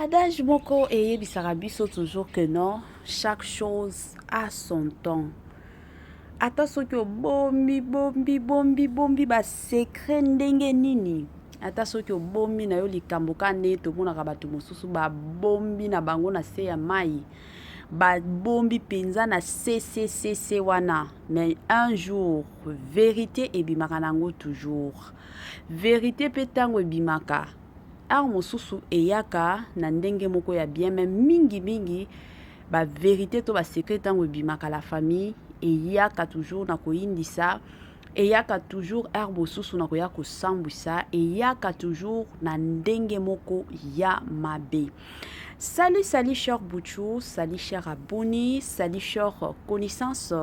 Adage moko et bisarabiso toujours que non, chaque chose a son temps. Ata soki bombi ba secret ndenge nini. Ata soki bombi na yo likambo kane to mona bato mosusu ba bombi na bango na se ya mai. Ba bombi penza na se wana. Mais un jour, vérité ebimaka nango toujours. Vérité petango ebimaka. Ar mosusu eyaka na ndenge moko ya bien mais mingi ba vérité to ba secret tango ebimaka la famille eyaka toujours na koyindisa eyaka toujours ar mosusu na koya kosambwisa eyaka toujours na ndenge moko ya mabe. Salut cher Bouchou, salut cher abonné, salut cher connaissance,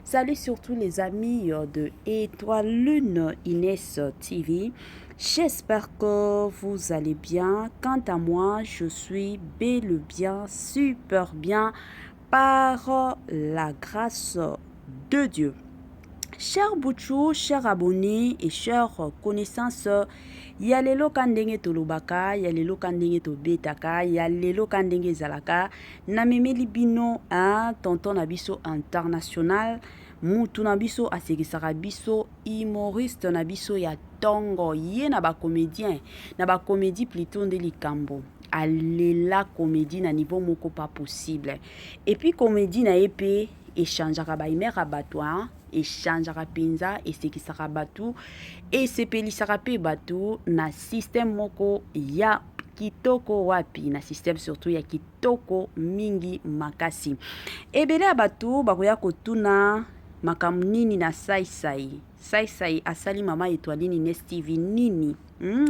salut surtout les amis de Étoile Lune Inès TV. J'espère que vous allez bien. Quant à moi, je suis bel et bien, super bien par la grâce de Dieu. Cher Bouchou, cher abonné et cher connaissance, yalelo kandenge tolobaka, yalelo kandenge tobetaka, yalelo kandenge zalaka, na memeli bino a tonton nabiso international, mutu nabiso asekisaka biso, humoriste nabiso ya tongo, ye na ba comédien, na ba comédie plutôt de likambo. Alela comédie na niveau moko pas possible. Et puis comédie na épée échangeaka ba imera batwa, échangeaka penza esekisaka batu esepelisaka pe batu na système moko ya kitoko wapi, na système surtout ya kitoko mingi makasi. Ebele ya batu bakoya kotuna makambo nini na sai asali mama Étoile Inès TV nini.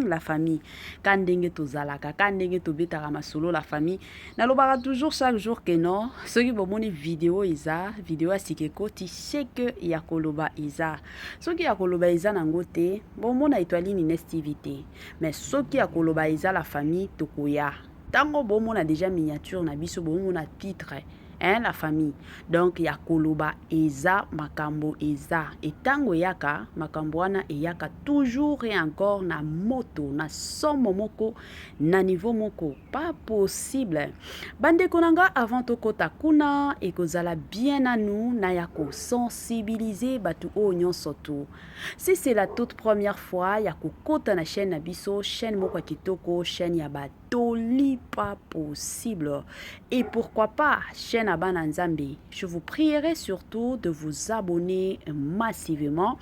La famille kandenge tozalaka kandenge tobetaka masolo la famille nalobaka toujours chaque jour que non soki bomoni vidéo eza vidéo asike koti c'est que ya koloba eza soki ya koloba eza nango te bomona Étoile Inès TV te mais soki ya koloba eza la famille tokoya tango bomona déjà miniature na biso bomona titre la famille. Donc ya koloba eza makambo eza et tango yaka makambo wana eyaka toujours et encore na moto na somo moko na niveau moko pas possible. Bande konanga avant to kota kuna et kozala bien à nous na yako sensibiliser batu o nyonso to. Si c'est la toute première fois yako kota na chaîne na biso chaîne moko kitoko chaîne ya batoli pas possible et pourquoi pas chaîne Bananzambi. Je vous prierai surtout de vous abonner massivement.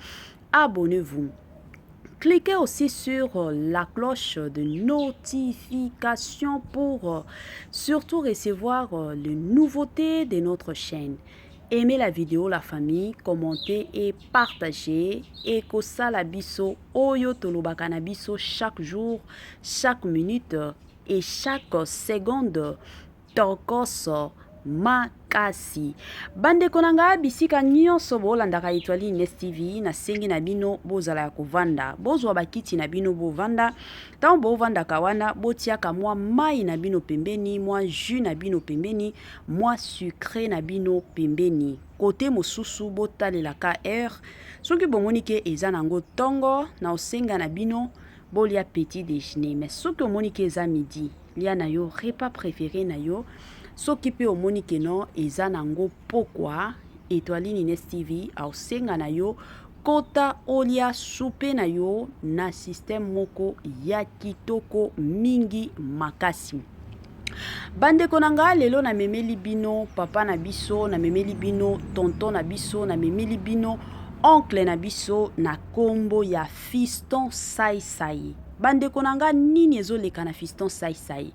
Abonnez-vous. Cliquez aussi sur la cloche de notification pour surtout recevoir les nouveautés de notre chaîne. Aimez la vidéo, la famille, commentez et partagez. Et kosala biso oyo tolobaka na biso chaque jour, chaque minute et chaque seconde. Tokos makasi bande konanga bisika nyonso bolandaka Étoile Inès TV na sengi na bino bozala ya kovanda bozwa bakiti na bino bovanda tant bovanda kawana botiaka mwa mai na bino pembeni mwa jus na bino pembeni mwa sucré na bino pembeni côté mosusu botalela ka air soki bomoni ke eza nango tongo na osenga na bino bolia petit déjeuner mais soki omoni ke eza midi lia na yo repas préféré na yo soki pe omoni ke non eza nango pokwa Étoile Inès TV aosenga na yo kota olia soupe na yo na système moko ya kitoko mingi makasi. Bande konanga lelo na memeli bino papa na biso na memeli bino tonton na biso na memeli bino oncle na biso na kombo ya Fiston Sai. Bande konanga nini ezoleka na Fiston Sai.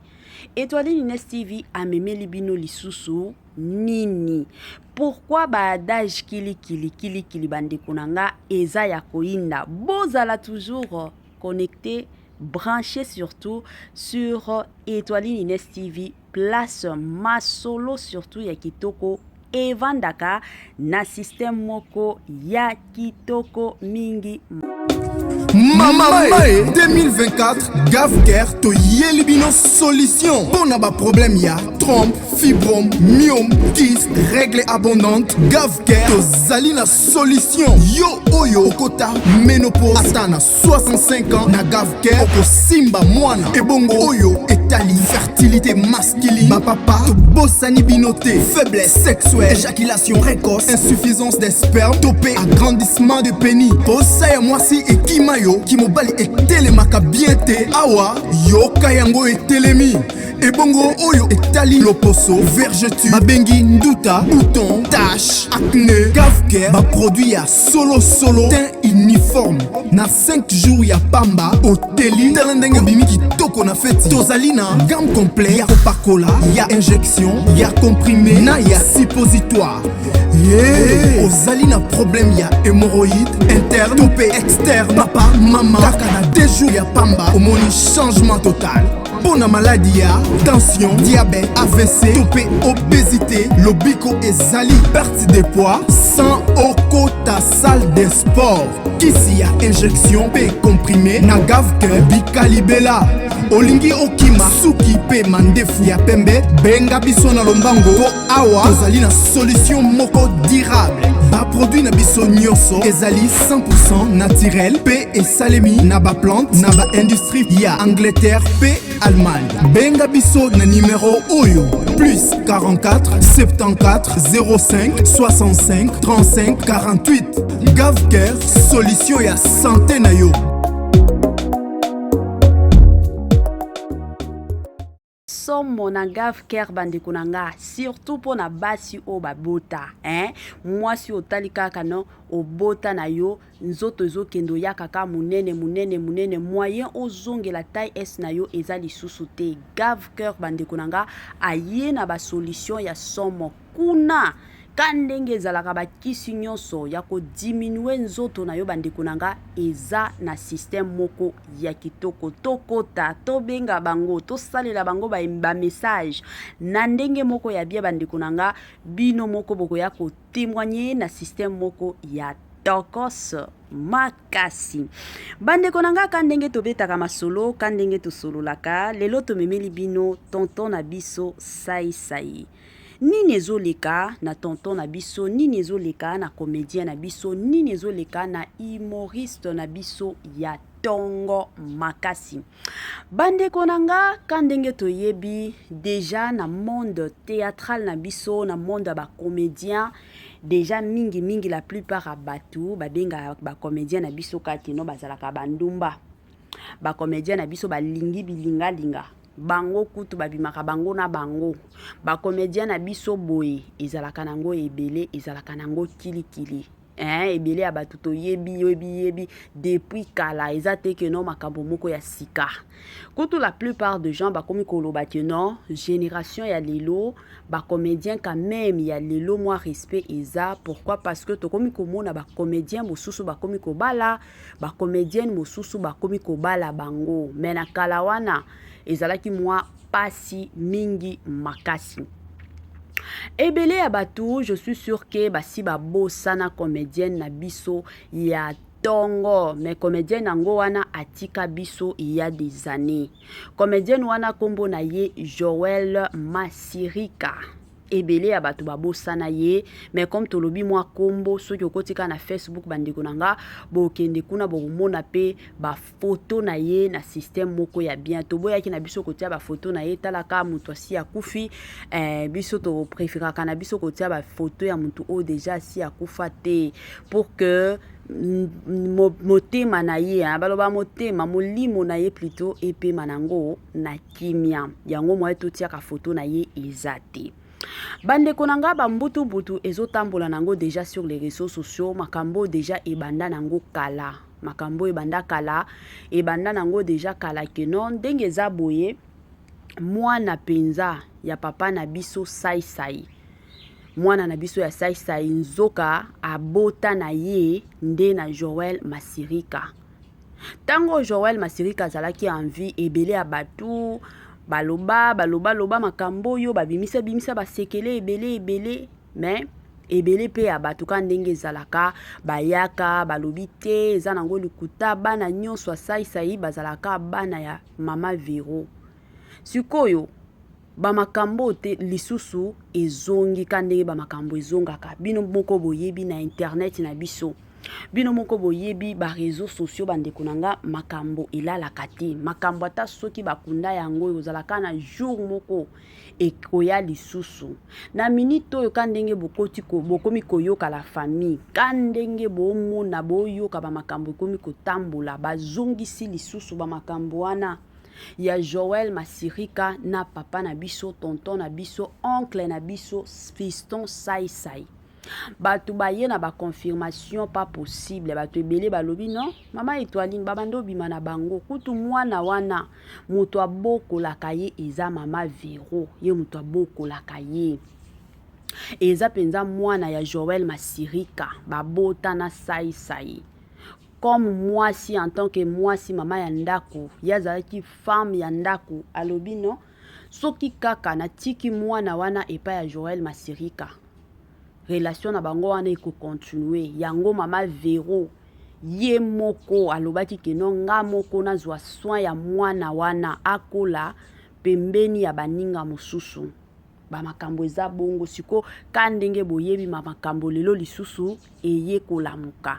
Étoile Inès TV amemeli bino lisusu nini. Pourquoi ba adage kili bande konanga eza ya koinda. Bozala toujours connecté, branché surtout sur Étoile Inès TV. Place masolo surtout ya kitoko evandaka na système moko ya kitoko mingi. Mamae 2024 Gavker to yelibino solution. Pour na ba problème ya trompe, fibrome, myome, kyste, règle abondante. Gavker to zali na solution. Yo oyo kota ménopause atana 65 ans na Gavker oko simba mwana. Ebongo oyo etali fertilité masculine. Ma papa to bossani binoté, faiblesse sexuelle, éjaculation précoce, insuffisance des spermes, topé agrandissement de pénis. Bossa ya mwasi ekimayo kimobali etelemaka bien te. Awa yo kayango etelemi. Ebongo oyo etali loposo, vergeture, babengi nduta, bouton, tache, acné. Gavker ba produit ya solo teint uniforme. Na 5 jours ya pamba oteli talendenge bimiki toko na feti. Tozali na gamme complet ya copacola, ya injection, ya comprimé, na ya suppositoire. Ozali na problème ya hémorroïde interne, topé externe. Papa, maman, kaka na 2 jours ya pamba omoni changement total. Pour la maladie ya tension, diabète, AVC, topé obésité, lobiko ezali perte de poids sans okota salle de sport. Kisi ya injection pe comprimé na Gavker bikalibela. Olingi okima suki pe mandefu ya pembe benga biso na lombango po awa tozali na solution moko durable. Ba produit na biso nyonso ezali 100% naturel pe esalemi na ba plante na ba industrie ya Angleterre pe Allemagne. Benga biso na numéro oyo plus 44 74 05 65 35 48. Gavker solution ya santé na yo. Somo na Gavker bandeko nanga, surtout pour na basi o babota, mwasi otali kaka no obota na yo nzoto zo kendo ya kaka munene moyen ozongela taille S na yo eza lisusu te. Gavker bandeko nanga aye na ba solution ya somo kuna kandenge ezalaka bakisi nyonso ya kodiminue nzoto na yo bandeko nanga eza na système moko ya kitoko. Tokota tobenga bango tosalela bango ba message na ndenge moko ya bia bandeko nanga bino moko boko ya kotémoigner na système moko ya tokos makasi. Bandeko nanga kandenge tobetaka masolo kandenge tosololaka lelo tomemeli bino tonton na biso sai nini ezoleka na tonton na biso, nini ezoleka na comédien na biso, nini ezoleka na humoriste na biso ya tongo makasi. Bandeko nanga kandenge toyebi déjà na monde théâtral na biso, na monde ba comédien déjà mingi la plupart a batu babenga ba comédien na biso katino bazalaka bandumba. Ba comédien na biso balingi bilinga bango kutu babimaka bango na bango. Ba comédien na biso boye ezalaka nango ebele, ezalaka nango kilikili. Ebele ya batu to yebi depuis kala ezate ke no makambo moko ya sika. Kutu la plupart de gens bakomi koloba ke non génération ya lelo ba comédien quand même ya lelo moi respect eza. Pourquoi? Parce que to komi komona ba comédien mosusu bakomi kobala, ba comédienne mosusu bakomi kobala bango. Mena kala wana ezalaki moi pasi mingi makasi. Ebele ya batu, je suis sûr que basi babosana comédienne na biso ya tongo, mais comédienne nango wana atika biso il y a des années. Comédienne wana kombo na ye Joël Masirika. Ebele ya batu babosana ye, mais comme tolobi mwa kombo soki okotika na Facebook bandeko nanga bokende kuna bokomona pe ba photo na ye na système moko ya bien. Toboyaki na biso kotia ba photo na ye talaka mutu asi akufi, biso to préféraka na biso kotia ba photo ya mutu o déjà si akufa te pour que motema na ye baloba motema molimo na ye plutôt epe manango na kimia yango mwa totiaka photo na ye ezate. Bandeko nanga butu ezotambola nango déjà sur les réseaux sociaux, makambo déjà ebanda nango kala, makambo ebanda kala, ebanda nango déjà kala ke non ndenge za boye mwana penza ya papa na biso sai mwana na biso ya sai nzoka abota na ye nde na Joël Masirika. Tango Joël Masirika zalaki envie ebele ya batu baloba makambo yo babimisa basekele ebele mais ebele pe ya bato ka ndenge ezalaka bayaka balobi te eza nango likuta bana nyonso asaisai bazalaka bana ya mama Vero. Sikoyo bamakambo te lisusu ezongi ka ndenge bamakambo ezongaka bino moko boyebi na internet na biso. Bino moko boyebi ba réseaux sociaux bandeko nanga makambo elalaka te. Makambo ata soki bakunda yango ozalaka na jour moko ekoya lisusu. Na minute oyo ka ndenge bokomi koyoka la famille. Ka ndenge bomona boyoka ba makambo ekomi kotambola bazongisi lisusu ba makambo wana. Ya Joël Masirika na papa na biso, tonton na biso, oncle na biso, fiston sai. Bato baye na ba confirmation pas possible bato ebele balobi non mama Étoiline babando bima na bango kutu mwana wana muto abokolaka ye eza mama Vero ye muto abokolaka ye eza penza mwana ya Joël Masirika babota na sai comme moi si en tant que moi si mama ya ndako yazalaki femme ya ndako alobi non soki kaka na tiki mwana wana epa ya Joël Masirika relation na bango wana eko continue yango mama Vero ye moko alobaki keno nga moko nazwa soin ya mwana wana akola pembeni ya baninga mosusu ba makambo eza bongo siko ka ndenge boyebi makambo lelo lisusu eye kolamuka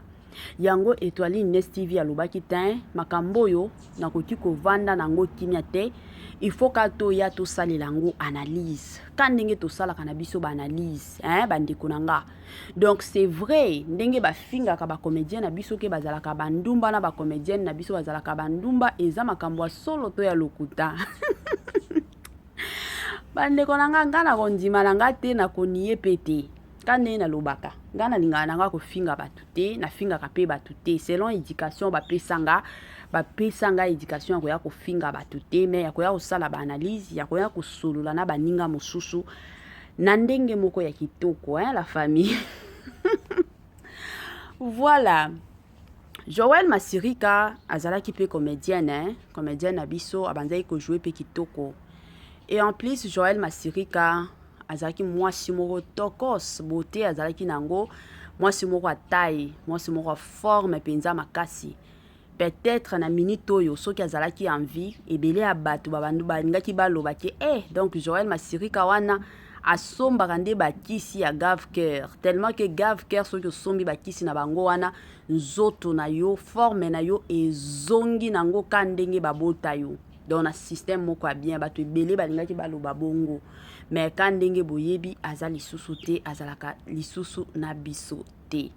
yango Étoiline Nest TV alobaki ten makambo yo nakoki kovanda nango kimia te il faut ka to ya to salilango analyse ka ndenge to sala kana biso ba analyse bandeko nanga. Donc c'est vrai ndenge ba finga ka ba comédien na biso ke bazalaka bandumba na ba comédienne na biso bazalaka bandumba eza makambo ya solo to ya lokuta bandeko nanga ngana kondima nanga te na koniye pete kande na lobaka ngana linga nanga ko finga batu te na finga ka pe batu te selon éducation ba pesanga éducation ya ko finga batu te mais ya ko ya osala ba analyse ya ko ya ko solola na baninga mosusu na ndenge moko ya kitoko la famille. Voilà. Joël Masirika azalaki pe comédienne comédienne abiso abanzai ko jouer pe kitoko. Et en plus Joël Masirika azalaki mwasi moko tokos beauté azalaki nango mwasi moko taille mwasi moko forme penza makasi. Peut-être na minute oyo soki azalaki envie ebele ya bato babandu balingaki baloba ke donc Joël Masirika wana asombaka nde bakisi ya Gave Cœur tellement que Gave Cœur soki osombi bakisi na bango wana nzoto na yo forme na yo ezongi nango ka ndenge babota yo. Donc na système moko bien bato ebele balingaki baloba bongo mais ka ndenge boyebi aza lisusu te azalaka lisusu na biso te.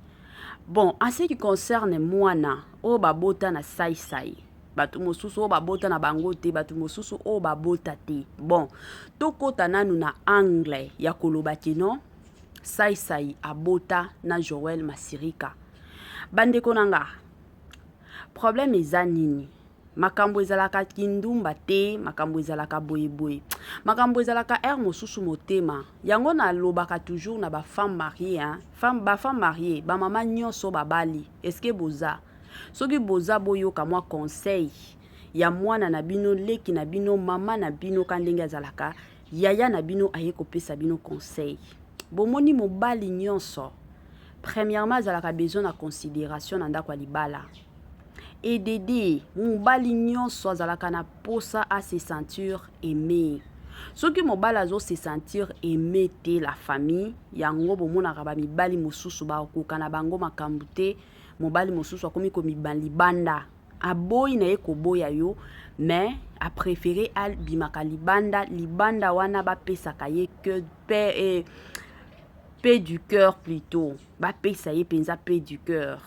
Bon, en ce qui concerne mwana o babota na sai bato mosusu o babota na bango te bato mosusu o babota te. Bon, tokota nanu na anglais ya koloba kino sai abota na Joël Masirika. Bandeko nanga problème eza nini? Makambo ezalaka kindumba te, makambo ezalaka boyeboye. Makambo ezalaka mosusu motema. Yango na lobaka toujours na ba femme mariée ba femme mariée, ba mama nyonso babali. Est-ce que boza? Soki boza boyoka mwa conseil ya mwana na bino leki na bino mama na bino kandenge azalaka, yaya na bino aye kopesa bino conseil. Bomoni mobali nyonso. Premièrement azalaka besoin na considération na ndako libala. Et Dédé, mobali nyonso azalaka na posa à se sentir aimé. Soki mobali azo se sentir aimé te la famille, yango bomonaka ba mibali mosusu ba okoka na bango makambo te, mobali mosusu akomi ko mibali banda. Aboyi na ye koboya yo, mais a préféré al bimaka libanda wana ba pesaka ye que paix du cœur plutôt. Ba pesa ye penza paix du cœur.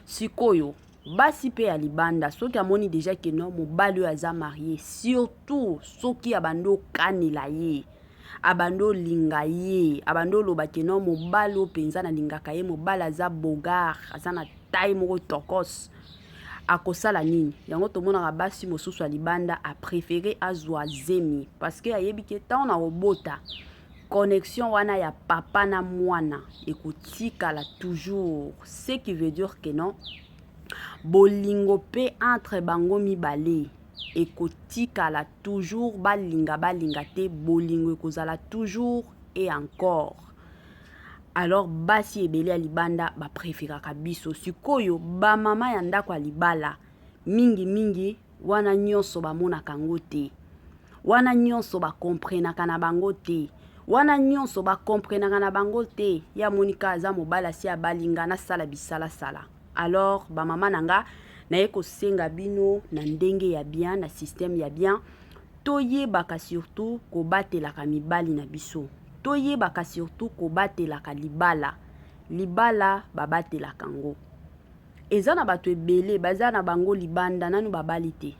Sikoyo basi pe ya libanda soki amoni déjà que non mobali aza marié surtout soki abando kanela ye abando linga ye abando loba que non mobali penza na lingaka ye mobali aza bogar aza na taille moko tokos akosala nini yango tomona basi mosusu ya libanda a préféré azwa zemi parce que ayebi ke tant na robota connexion wana ya papa na mwana ekotika la toujours ce qui veut dire que non bolingo pe entre bango mibale ekotika la toujours balinga te bolingo ekozala toujours et encore Alors basi ebele ya libanda ba préféraka biso. Sikoyo ba mama ya ndako ya libala mingi wana nyonso bamonaka yango te. Wana nyonso bakomprenaka na bango te. Wana nyonso bakomprenaka na bango te. Ya monika aza mobala si abalinga na sala bisala sala. Alors ba mama nanga naye kosenga bino na ndenge ya bien, na système ya bien. Toyebaka surtout kobatelaka mibali na biso. Toyebaka surtout kobatelaka libala. Libala babatelaka ngo. Eza na bato ebele baza na bango libanda nanu babali te.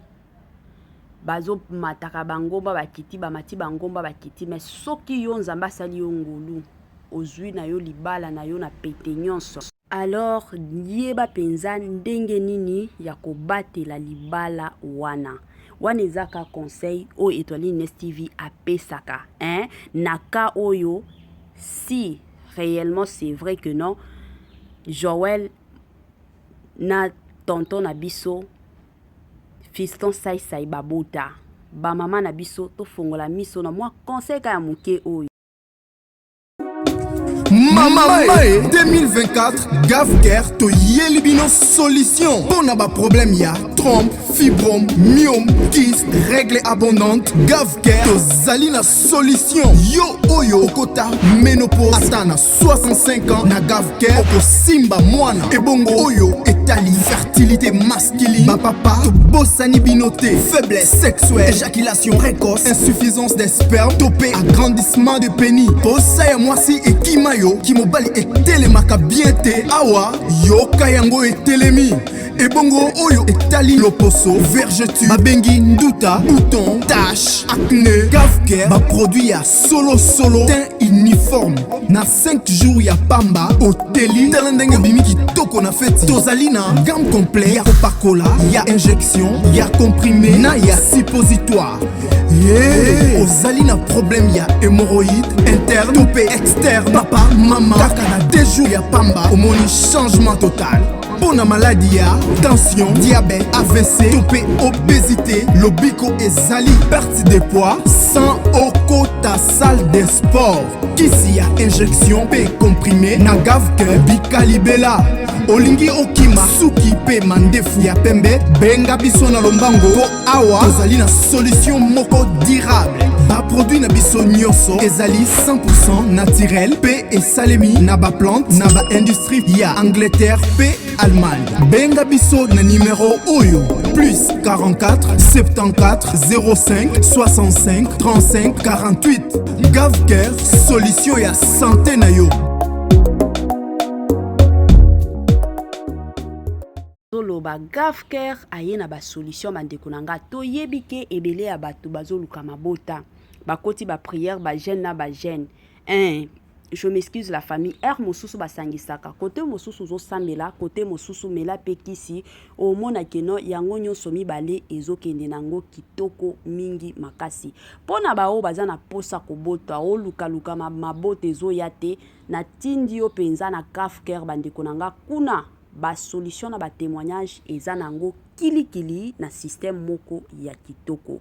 Bazo mataka bangomba bakiti bamati bangomba bakiti, mais soki yo nzamba sali yo ngulu ozwi na yo libala na yo na pete nyonso. Alors yeba penza ndenge nini ya kobatela libala wana. Wana ezaka conseil o Étoile Nest TV apesaka, hein? Naka oyo si réellement c'est vrai que non, Joël na tonton na biso fiston sai babota ba mama na biso to fongola miso na moi conseil ka ya muke oyo. Mama Mae 2024 Gavker to Yelibino solution. Pour n'a pas problème ya trompe, fibrome, myome, kyste, règles abondantes. Gavker to Zalina solution. Yo oyo okota ménopause atana 65 ans na Gavker oko simba mwana. Ebongo oyo etali fertilité masculine. Ma papa to bossani binoté, faiblesse sexuelle, éjaculation précoce, insuffisance des spermes, topé agrandissement de pénis. Bossa ya mwasi et kimayo Kimobali etelemaka bien te awa yoka yango etelemi ebongo oyo etali loposo vergeture babengi nduta bouton tache acné Gavker ba produit ya solo teint uniforme na 5 jours ya pamba oteli talendenge bimi kitoko na feti tozali na gamme complet ya kopakola ya injection ya comprimé na ya suppositoire. Yeah. Ozali na problème ya hémorroïde interne topé externe papa mama kaka na 2 jours ya pamba omoni changement total. Pour la maladie ya tension diabète AVC topé obésité lobiko ezali perte de poids sans okota salle de sport kisi ya injection pe comprimé na Gavker bikalibela olingi okima suki pe mandefu ya pembe benga biso na lombango po awa tozali na solution moko durable ba produit na biso nyonso ezali 100% naturel pe esalemi na ba plante na ba industrie ya Angleterre pe Allemagne. Benga biso na numéro oyo plus 44 74 05 65 35 48. Gavker solution ya santé na yo. Ba Gavker aye na ba solution bandeko nanga toyebi ke ebele ya bato bazoluka mabota bakoti ba prière ba jeûne na ba jeûne. Je m'excuse la famille mosusu basangisaka côté mosusu zo sambela côté mosusu mela pekisi o mona keno yango nyonso mibale ezokende nango kitoko mingi makasi pona bao baza na posa kobota o luka mabota ezoya te na tindi yo penza na Gavker bandeko nanga kuna ba solution na ba témoignage eza nango kilikili na système moko ya kitoko.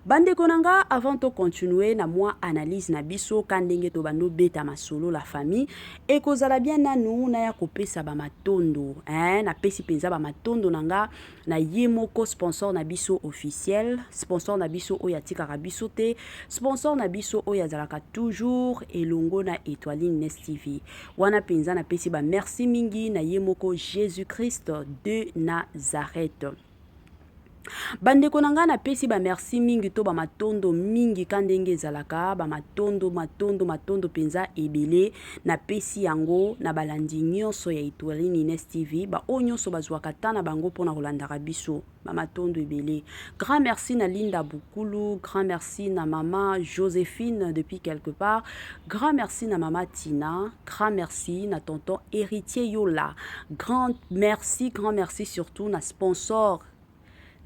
Bandeko nanga avant to continuer na moi analyse na biso kandenge to bando beta masolo la famille et kozala bien nanu na ya kopesa ba matondo na pesi penza ba matondo nanga na ye moko sponsor na biso officiel sponsor na biso oya tika biso te sponsor na biso oya zalaka toujours elongo na Étoile Nest TV wana penza na pesi ba merci mingi na ye moko Jésus-Christ de Nazareth. Bandeko nanga na pesi ba merci mingi to ba matondo mingi kandenge zalaka ba matondo penza ebele na pesi yango na balandi nyonso ya Étoile Nest TV ba onyonso bazwaka tana bango pona kolandaka biso ba matondo ebele. Grand merci na Linda Bukulu, grand merci na maman Joséphine depuis quelque part, grand merci na maman Tina, grand merci na tonton Héritier Yola, grand merci surtout na sponsor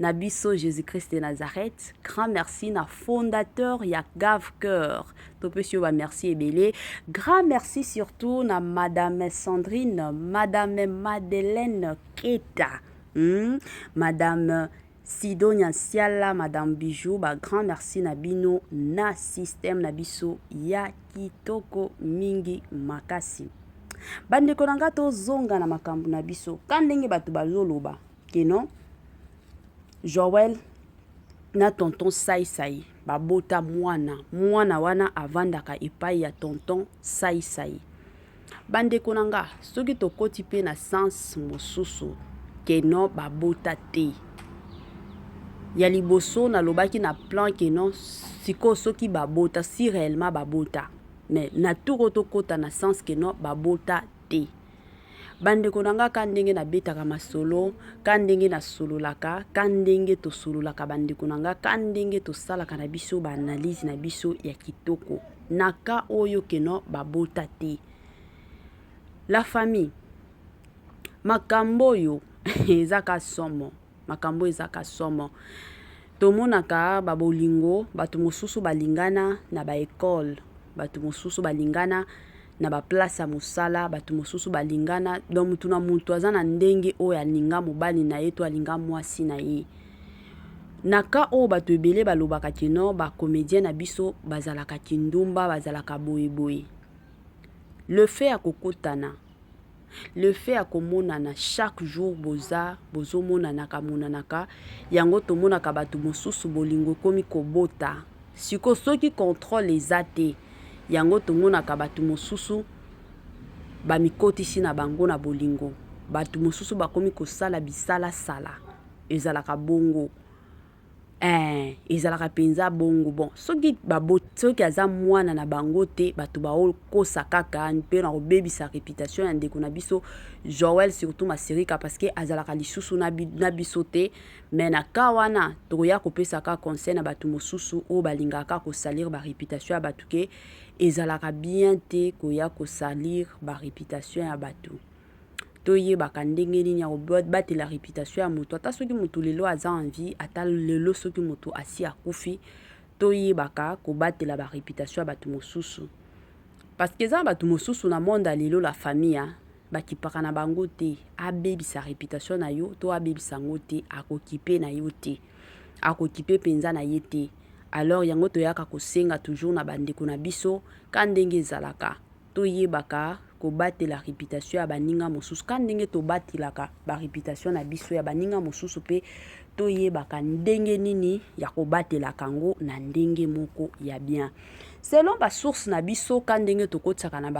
Nabiso Jésus-Christ de Nazareth, grand merci na fondateur ya Gavker. Topesio ba merci ebele. Grand merci surtout na madame Sandrine, madame Madeleine Keta, madame Sidonia Siala, madame Bijou, ba grand merci na bino na système na biso ya kitoko mingi makasi. bandeko na nga tozonga na makambo na biso ka ndenge bato bazoloba ke non Joël na tonton Sai babota mwana wana avandaka epai ya tonton Sai. Bandeko na nga soki tokoti pe na sens mosusu ke non babota te ya liboso nalobaki na plan ke non siko soki babota si réellement babota mais na turo tokota na sens ke non babota te. Bandeko na nga ka ndenge na betaka masolo ka ndenge na sololaka ka ndenge tosololaka bandeko na nga ka ndenge tosalaka na biso ba analyse na biso ya kitoko na ka oyo ke non babota te. La famille makambo oyo ezaka somo makambo ezaka somo tomonaka babolingo bato mosusu balingana na baekole bato mosusu balingana na baplace ya mosala bato mosusu balingana donc mutu na mutu aza na ndenge oyo alinga mobali na ye to alinga mwasi na ye na ka oyo bato ebele balobaka kino bacomédien na biso bazalaka kindumba bazalaka boyeboye. Le fait ya kokotana le fait ya komonana chaque jour bozomonanaka yango tomonaka bato mosusu bolingo komi kobota siko soki contrôle eza te yango tomonaka bato mosusu bamikotisi na bango na bolingo bato mosusu bakomi kosala bisalasala ezalaka bongo ezalaka penza bongo bon soki aza mwana na bango te bato baokosa kaka mpe na kobebisa réputation ya ndeko na biso Joël surtout Masirika parce que azalaka lisusu na biso te mais na ka wana tokoya kopesaka conseil na bato mosusu oyo balingaka kosalir ba réputation ya bato ke ezalaka bien te koya kosalir ba réputation ya bato toyebaka ndenge nini ya kobatela réputation ya moto ata soki moto lelo aza en vie ata lelo soki moto asi akufi toyebaka kobatela ba réputation ya bato mosusu parce que eza bato mosusu na monde ya lelo la famille bakipaka na bango te abebisa réputation na yo to abebisa ngo te akokipe na yo te akokipe penza na ye te alors yango toyaka kosenga toujours na bandeko na biso ka ndenge ezalaka toyebaka kobatela réputation ya baninga mosusu ka ndenge tobatelaka ba réputation na biso ya baninga mosusu pe toyebaka ndenge nini ya kobatelaka ngo na ndenge moko ya bien selon basource na biso ka ndenge tokotisaka na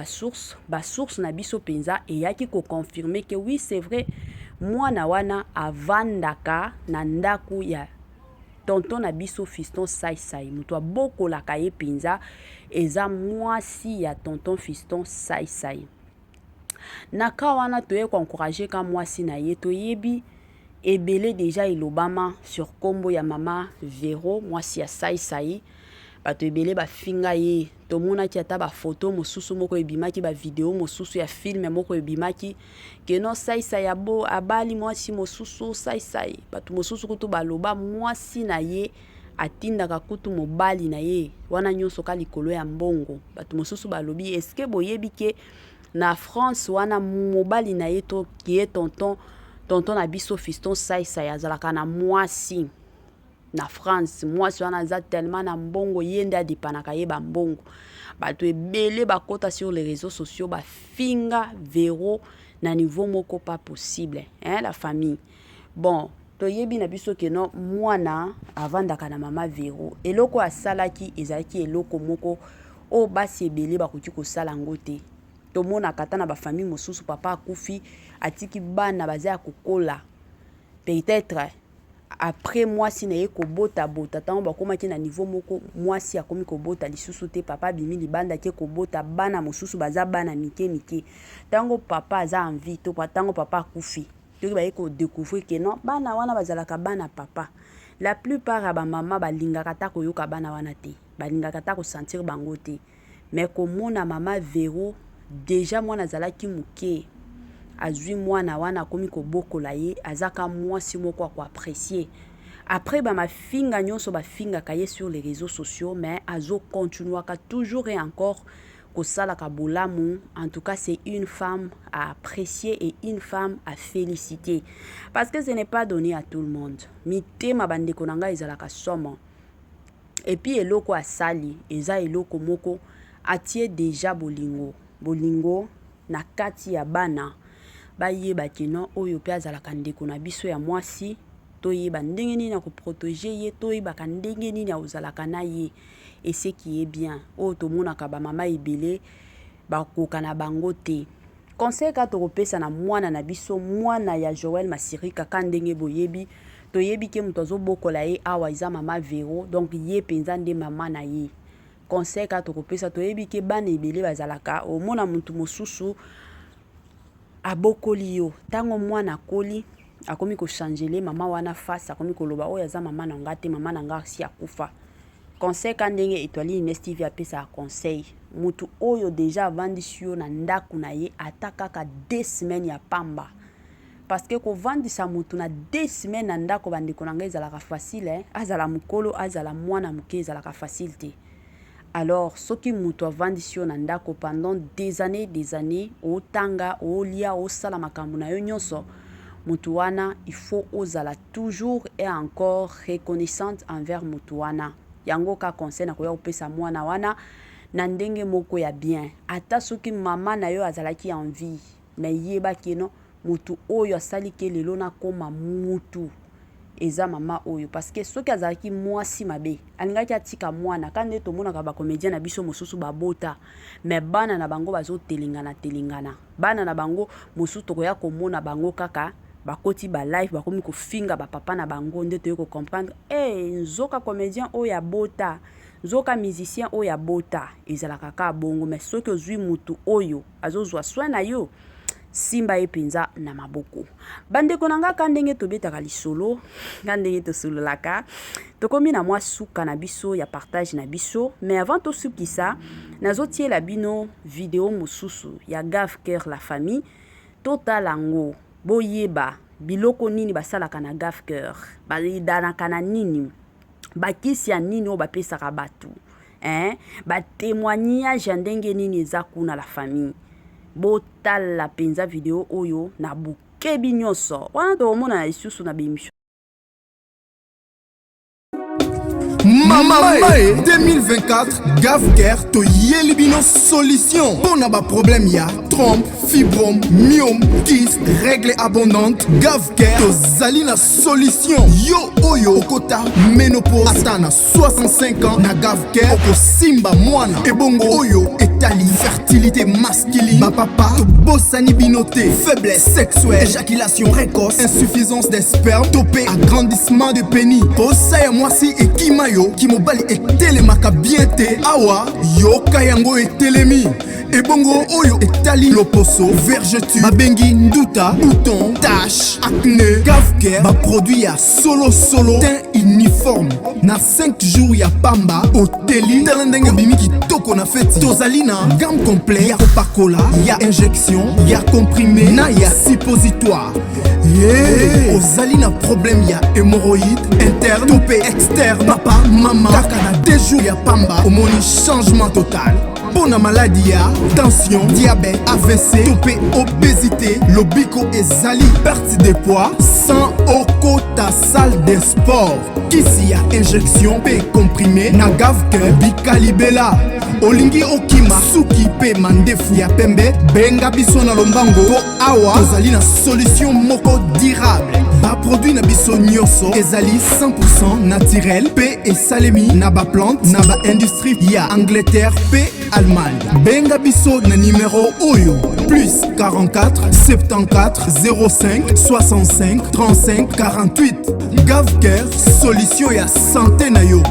basource na biso penza eyaki koconfirme ke oui c'est vrai mwana wana avandaka na ndaku ya tonton na biso fiston Sai mutu abokolaka ye penza eza mwasi ya tonton fiston Sai na ka wana toye encourager ka mwasi na ye toyebi ebele déjà ilobama sur kombo ya mama Vero mwasi ya Sai bato ebele bafinga ye tomonaki ata bafoto mosusu moko ebimaki bavideo mosusu ya filme moko ebimaki keno Sai abali mwasi mosusu Sai bato mosusu kutu baloba mwasi na ye atindaka kutu mobali na ye wana nyonso ka likolo ya mbongo bato mosusu balobi eske boyebi ke na France wana mobali na ye to kie tonton na biso fiston Sai azalaka na mwasi na France mwasi wana aza tellement na mbongo yende adepanaka ye bambongo bato ebele bakota sur les réseaux sociaux bafinga Vero na niveau moko pas possible la famille bon toyebi na biso ke no mwana avandaka na mama Vero eloko asalaki ezalaki eloko moko o basi ebele bakoki kosala ngo te tomonaka ata na bafamille mosusu papa akufi atiki bana baza ya kokola peut-être après mwasi na ye kobota tango bakomaki na niveau moko mwasi akomi kobota lisusu te papa bimi libanda ke kobota bana mosusu baza bana mike tango papa aza en vie to tango papa akufi toki baye ko découvrir que non bana wana bazalaka bana papa la plupart ya bamama balingaka ta koyoka bana wana te balingaka ta kosentir bango te mais komona mama Vero déjà mwana azalaki muke azwi mwana wana akomi kobokola ye azaka mwasi moko akoapprécier après bamafinga nyonso bafingaka ye sur les réseaux sociaux mais azo continuaka toujours et encore kosalaka bolamu. En tout cas c'est une femme à apprécier et une femme à féliciter parce que ce n'est pas donné à tout le monde. Mitema bandeko nanga ezalaka somo et puis eloko asali eza eloko moko atie déjà bolingo na kati ya bana bayeba kino oyo pe azalaka ndeko na biso ya mwasi toyeba ndenge nini na koprotege ye toyebaka ndenge nini azalaka na ye et ce qui est bien oyo tomonaka bamama ebele bakoka na bango te. Conseil ka tokopesa na mwana na biso mwana ya Joel Masirika ka ndenge boyebi toyebi ke moto azobokola ye awa eza mama Vero donc ye penza nde mama na ye. Conseil ka tokopesa toyebi ke bana ebele bazalaka omona mutu mosusu abokoli yo tango mwana koli akomi ko changele mama wana face akomi koloba oyo aza mama na ngate mama na nga si akufa. Conseil ka ndenge Etoile Ines TV apesa conseil mutu oyo deja avandisi yo na ndaku na ye atakaka 2 semaines ya pamba parce que ko vandisa mutu na 2 semaines na ndako bandeko na nga ezalaka facile azala mukolo azala mwana muke ezalaka facile te. Alors soki mutu avandisi yo na ndako pendant des années otanga olia osala makambo na yo nyonso mutu wana il faut ozala toujours et encore reconnaissante envers mutu wana. Yango ka conseil na koya kopesa mwana wana na ndenge moko ya bien ata soki mama na yo azalaki en vie mais yeba keno mutu oyo asali ke lelo na koma mutu eza mama oyo parce que soki azalaki mwasi mabe alingaki atika mwana kande tomonaka ba comédien na biso mosusu babota mais bana na bango telingana bana na bango mosusu tokoya komona bango kaka bakoti ba live bakomi kofinga ba papa na bango nde toyo ko comprendre nzoka comédien oya bota nzoka musicien oya bota ezalaka ka bongo mais soki ozwi mutu oyo azozwa soin na yo simba epenza na maboko bandeko nanga ka ndenge tobetaka lisolo ka ndenge tosololaka tokomi na mwa suka na biso ya partage na biso mais avant tosukisa nazotiela bino video mosusu ya Gave Cœur la famille totalango boyeba biloko nini basalaka na Gave Cœur badanaka na nini bakisi ya nini oyo bapesaka batu batémoignage ndenge nini eza kuna la famille botala penza video oyo na bukebi nyonso wana tokomona na lisusu na bemission Mama 2024 Gave Cœur to yelibino solution pour na ba problème ya trompe, fibrome, myome, kyste, règles abondantes. Gave Cœur to zali na solution. Yo oyo okota ménopause atana 65 ans na Gave Cœur oko simba mwana ebongo oyo etali fertilité masculine ba papa to bosani binoté faiblesse sexuelle éjaculation précoce insuffisance des spermes topé agrandissement de pénis posa ya mwasi ekima yo kimobali etelemaka bien te awa yoka yango etelemi ebongo oyo etali loposo vergeture babengi nduta bouton tache acné Gave Cœur ba produit ya solo teint uniforme na 5 jours ya pamba oteli tala ndenge bimi kitoko na feti tozali na gamme complet ya kopakola ya injection ya comprimé na ya suppositoire ozali na problème ya hémorroïde interne topé externe papa mama kaka na 2 jours ya pamba omoni changement total. Pour la maladie ya tension, diabète, AVC, topé, obésité, lobiko et zali, perte de poids, sans okota salle de sport. Kisi ya injection pe comprimé, na Gave Cœur bikalibela. Olingi okima suki pe mandefu ya pembe, benga biso na lombango po awa tozali na solution moko durable. Ba produit na biso nyonso ezali 100% naturel pe esalemi na ba plante na ba industrie ya Angleterre pe Allemagne. Benga biso na numéro oyo plus 44 74 05 65 35 48. Gave Cœur solution ya santé na yo.